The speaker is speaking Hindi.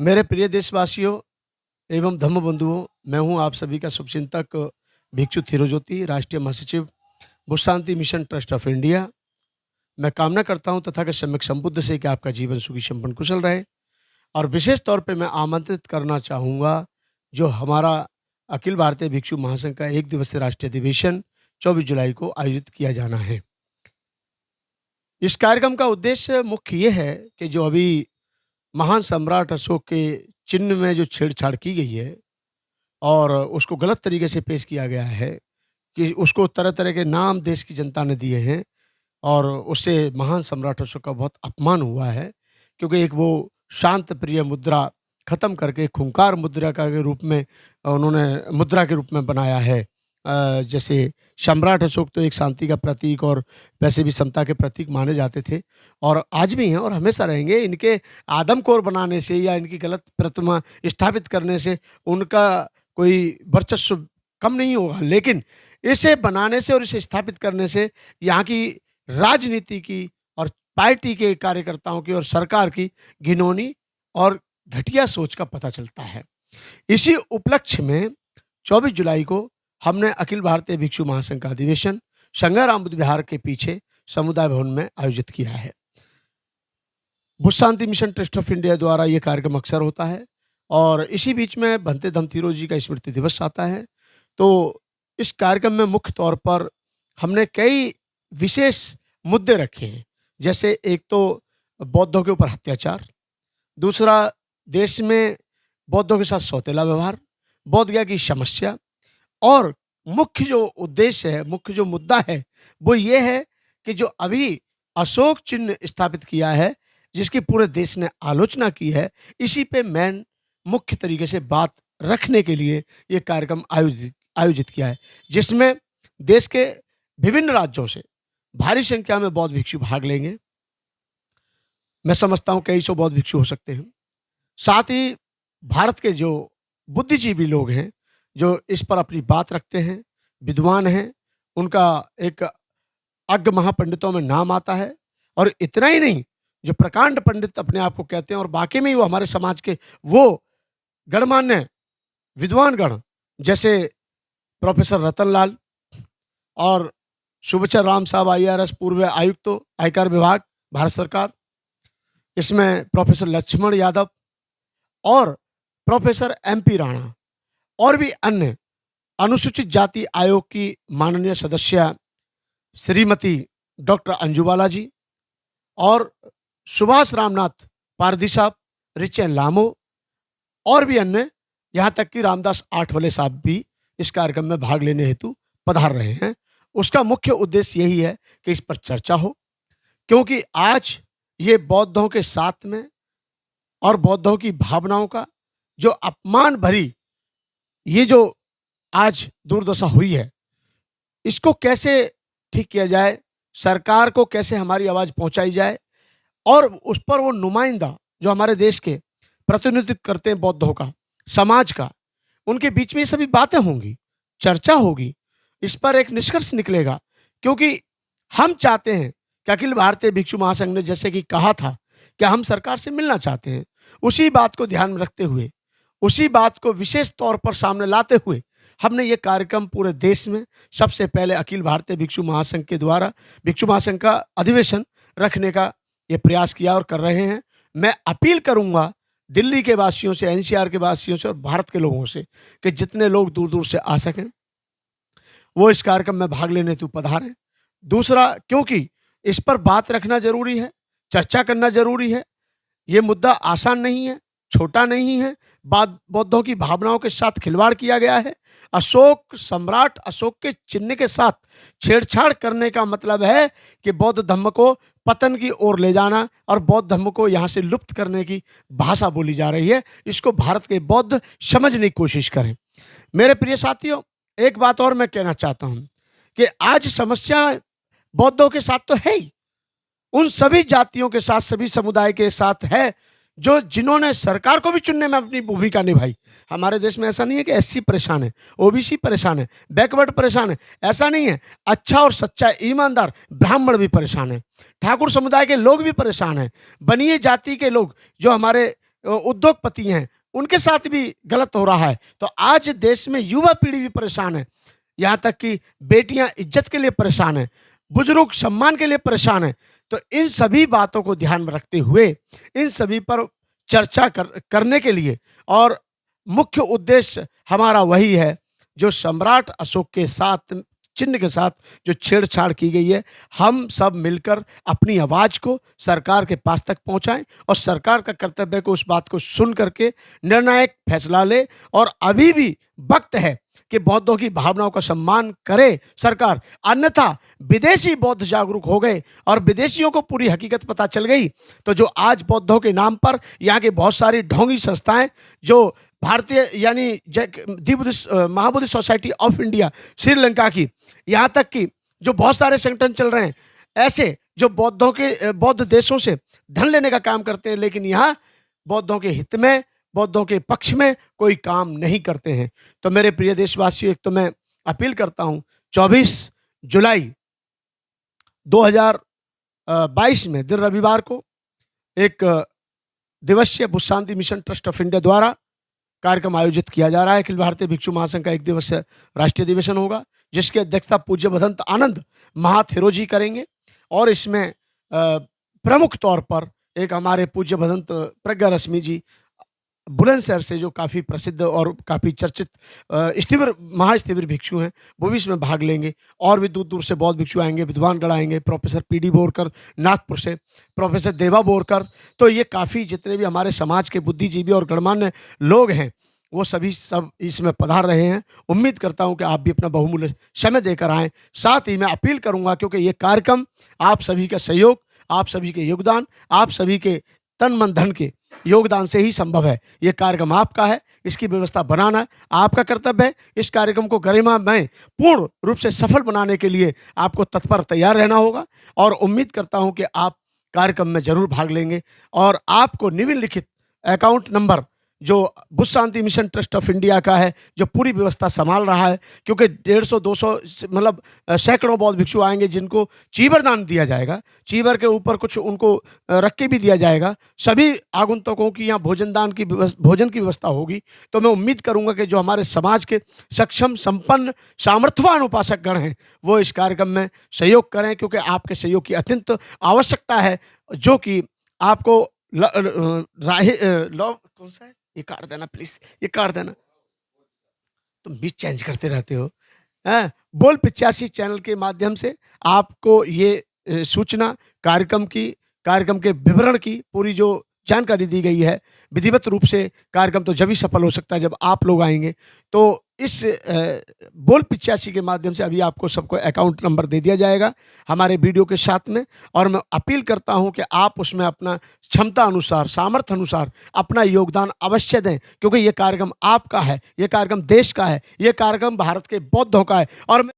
मेरे प्रिय देशवासियों एवं धम्म बंधुओं, मैं हूं आप सभी का शुभचिंतक भिक्षु थिरोज्योति, राष्ट्रीय महासचिव बुद्ध शांति मिशन ट्रस्ट ऑफ इंडिया। मैं कामना करता हूं तथागत सम्यक संबुद्ध से कि आपका जीवन सुखी संपन्न कुशल रहे। और विशेष तौर पे मैं आमंत्रित करना चाहूँगा जो हमारा अखिल भारतीय भिक्षु महासंघ का 1 दिवसीय राष्ट्रीय अधिवेशन 24 जुलाई को आयोजित किया जाना है। इस कार्यक्रम का उद्देश्य मुख्य ये है कि जो अभी महान सम्राट अशोक के चिन्ह में जो छेड़छाड़ की गई है और उसको गलत तरीके से पेश किया गया है कि उसको तरह तरह के नाम देश की जनता ने दिए हैं और उससे महान सम्राट अशोक का बहुत अपमान हुआ है, क्योंकि एक वो शांत प्रिय मुद्रा खत्म करके खूंखार मुद्रा का के रूप में उन्होंने मुद्रा के रूप में बनाया है। जैसे सम्राट अशोक तो एक शांति का प्रतीक और वैसे भी समता के प्रतीक माने जाते थे और आज भी हैं और हमेशा रहेंगे। इनके आदमखोर बनाने से या इनकी गलत प्रतिमा स्थापित करने से उनका कोई वर्चस्व कम नहीं होगा, लेकिन इसे बनाने से और इसे स्थापित करने से यहाँ की राजनीति की और पार्टी के कार्यकर्ताओं की और सरकार की घिनौनी और घटिया सोच का पता चलता है। इसी उपलक्ष्य में 24 जुलाई को हमने अखिल भारतीय भिक्षु महासंघ का अधिवेशन संगाराम बुद्ध विहार के पीछे समुदाय भवन में आयोजित किया है। बुद्ध शांति मिशन ट्रस्ट ऑफ इंडिया द्वारा ये कार्यक्रम अक्सर होता है और इसी बीच में भंते धम्मथिरो जी का स्मृति दिवस आता है। तो इस कार्यक्रम में मुख्य तौर पर हमने कई विशेष मुद्दे रखे हैं, जैसे एक तो बौद्धों के ऊपर अत्याचार, दूसरा देश में बौद्धों के साथ सौतेला व्यवहार, बौद्ध गया की समस्या, और मुख्य जो उद्देश्य है, मुख्य जो मुद्दा है वो ये है कि जो अभी अशोक चिन्ह स्थापित किया है जिसकी पूरे देश ने आलोचना की है, इसी पे मैन मुख्य तरीके से बात रखने के लिए ये कार्यक्रम आयोजित किया है, जिसमें देश के विभिन्न राज्यों से भारी संख्या में बौद्ध भिक्षु भाग लेंगे। मैं समझता हूँ कई सौ बौद्ध भिक्षु हो सकते हैं। साथ ही भारत के जो बुद्धिजीवी लोग हैं जो इस पर अपनी बात रखते हैं, विद्वान हैं, उनका एक अग्र महापंडितों में नाम आता है। और इतना ही नहीं, जो प्रकांड पंडित अपने आप को कहते हैं और बाकी में ही वो हमारे समाज के वो गणमान्य विद्वान गण जैसे प्रोफेसर रतनलाल और शुभचर राम साहब IRS पूर्व आयुक्त आयकर विभाग भारत सरकार, इसमें प्रोफेसर लक्ष्मण यादव और प्रोफेसर MP राणा और भी अन्य अनुसूचित जाति आयोग की माननीय सदस्य श्रीमती डॉक्टर अंजुबाला जी और सुभाष रामनाथ पारधी साहब, रिचेन लामो और भी अन्य, यहाँ तक कि रामदास आठवले साहब भी इस कार्यक्रम में भाग लेने हेतु पधार रहे हैं। उसका मुख्य उद्देश्य यही है कि इस पर चर्चा हो, क्योंकि आज ये बौद्धों के साथ में और बौद्धों की भावनाओं का जो अपमान भरी ये जो आज दुर्दशा हुई है, इसको कैसे ठीक किया जाए, सरकार को कैसे हमारी आवाज़ पहुंचाई जाए और उस पर वो नुमाइंदा जो हमारे देश के प्रतिनिधित्व करते हैं बौद्धों का, समाज का, उनके बीच में ये सभी बातें होंगी, चर्चा होगी, इस पर एक निष्कर्ष निकलेगा। क्योंकि हम चाहते हैं कि अखिल भारतीय भिक्षु महासंघ ने जैसे कि कहा था कि हम सरकार से मिलना चाहते हैं, उसी बात को ध्यान में रखते हुए, उसी बात को विशेष तौर पर सामने लाते हुए हमने ये कार्यक्रम पूरे देश में सबसे पहले अखिल भारतीय भिक्षु महासंघ के द्वारा भिक्षु महासंघ का अधिवेशन रखने का ये प्रयास किया और कर रहे हैं। मैं अपील करूंगा दिल्ली के वासियों से, NCR के वासियों से और भारत के लोगों से कि जितने लोग दूर दूर से आ सकें वो इस कार्यक्रम में भाग लेने हेतु पधारें। दूसरा, क्योंकि इस पर बात रखना जरूरी है, चर्चा करना जरूरी है। ये मुद्दा आसान नहीं है, छोटा नहीं है। बौद्धों की भावनाओं के साथ खिलवाड़ किया गया है। अशोक सम्राट अशोक के चिन्ह के साथ छेड़छाड़ करने का मतलब है कि बौद्ध धर्म को पतन की ओर ले जाना और बौद्ध धर्म को यहाँ से लुप्त करने की भाषा बोली जा रही है। इसको भारत के बौद्ध समझने की कोशिश करें। मेरे प्रिय साथियों, एक बात और मैं कहना चाहता हूँ कि आज समस्या बौद्धों के साथ तो है ही, उन सभी जातियों के साथ, सभी समुदाय के साथ है जो जिन्होंने सरकार को भी चुनने में अपनी भूमिका निभाई। हमारे देश में ऐसा नहीं है कि SC परेशान है, OBC परेशान है, बैकवर्ड परेशान है, ऐसा नहीं है। अच्छा और सच्चा ईमानदार ब्राह्मण भी परेशान है, ठाकुर समुदाय के लोग भी परेशान हैं, बनिए जाति के लोग जो हमारे उद्योगपति हैं, उनके साथ भी गलत हो रहा है। तो आज देश में युवा पीढ़ी भी परेशान है, यहाँ तक कि बेटियां इज्जत के लिए परेशान हैं, बुजुर्ग सम्मान के लिए परेशान हैं। तो इन सभी बातों को ध्यान में रखते हुए इन सभी पर चर्चा करने के लिए, और मुख्य उद्देश्य हमारा वही है जो सम्राट अशोक के साथ चिन्ह के साथ जो छेड़छाड़ की गई है, हम सब मिलकर अपनी आवाज को सरकार के पास तक पहुंचाएं और सरकार का कर्तव्य है कि उस बात को सुन करके निर्णायक फैसला ले। और अभी भी वक्त है कि बौद्धों की भावनाओं का सम्मान करे सरकार, अन्यथा विदेशी बौद्ध जागरूक हो गए और विदेशियों को पूरी हकीकत पता चल गई, तो जो आज बौद्धों के नाम पर यहाँ की बहुत सारी ढोंगी संस्थाएं, जो भारतीय यानी the Buddhist Maha Buddhist society of India Sri Lanka की, यहाँ तक कि जो बहुत सारे संगठन चल रहे हैं ऐसे जो बौद्धों के बौद्ध देशों से धन लेने का काम करते हैं, लेकिन यहाँ बौद्धों के हित में, बौद्धों के पक्ष में कोई काम नहीं करते हैं। तो मेरे प्रिय देशवासियों, एक तो मैं अपील करता हूँ, 24 जुलाई 2022 में दिन रविवार को एक दिवसीय बुद्ध शांति मिशन ट्रस्ट ऑफ इंडिया द्वारा कार्यक्रम आयोजित किया जा रहा है। अखिल भारतीय भिक्षु महासंघ का एक दिवसीय राष्ट्रीय अधिवेशन होगा, जिसकी अध्यक्षता पूज्य भदंत आनंद महाथेरो जी करेंगे। और इसमें प्रमुख तौर पर एक हमारे पूज्य भदंत प्रज्ञा रश्मि जी बुलंदशहर से, जो काफ़ी प्रसिद्ध और काफ़ी चर्चित स्थिविर महास्थिविर भिक्षु हैं, वो भी इसमें भाग लेंगे। और भी दूर दूर से बौद्ध भिक्षु आएंगे, विद्वानगढ़ आएंगे, प्रोफेसर पीडी बोरकर नागपुर से, प्रोफेसर देवा बोरकर। तो ये काफ़ी जितने भी हमारे समाज के बुद्धिजीवी और गणमान्य लोग हैं, वो सभी सब इसमें पधार रहे हैं। उम्मीद करता हूं कि आप भी अपना बहुमूल्य समय देकर आएँ। साथ ही मैं अपील करूंगा, क्योंकि ये कार्यक्रम आप सभी का सहयोग, आप सभी के योगदान, आप सभी के तन मन धन के योगदान से ही संभव है। ये कार्यक्रम आपका है, इसकी व्यवस्था बनाना आपका कर्तव्य है। इस कार्यक्रम को गरिमामय पूर्ण रूप से सफल बनाने के लिए आपको तत्पर तैयार रहना होगा, और उम्मीद करता हूं कि आप कार्यक्रम में जरूर भाग लेंगे। और आपको निम्नलिखित अकाउंट नंबर जो बुद्ध शांति मिशन ट्रस्ट ऑफ इंडिया का है, जो पूरी व्यवस्था संभाल रहा है, क्योंकि 150-200 मतलब सैकड़ों बौद्ध भिक्षु आएंगे जिनको चीवर दान दिया जाएगा, चीवर के ऊपर कुछ उनको रख के भी दिया जाएगा। सभी आगंतुकों की यहाँ भोजन की व्यवस्था होगी। तो मैं उम्मीद करूंगा कि जो हमारे समाज के सक्षम, संपन्न, सामर्थ्यवान उपासक गण हैं, वो इस कार्यक्रम में सहयोग करें, क्योंकि आपके सहयोग की अत्यंत आवश्यकता है, जो कि आपको कौन सा है, ये काट देना प्लीज, ये काट देना, तुम बीच चेंज करते रहते हो। बोल 85 चैनल के माध्यम से आपको ये सूचना कार्यक्रम के विवरण की पूरी जो जानकारी दी गई है, विधिवत रूप से कार्यक्रम तो जब ही सफल हो सकता है जब आप लोग आएंगे। तो इस बोल 85 के माध्यम से अभी आपको सबको अकाउंट नंबर दे दिया जाएगा हमारे वीडियो के साथ में। और मैं अपील करता हूं कि आप उसमें अपना क्षमता अनुसार, सामर्थ्य अनुसार अपना योगदान अवश्य दें, क्योंकि ये कार्यक्रम आपका है, ये कार्यक्रम देश का है, ये कार्यक्रम भारत के बौद्धों का है। और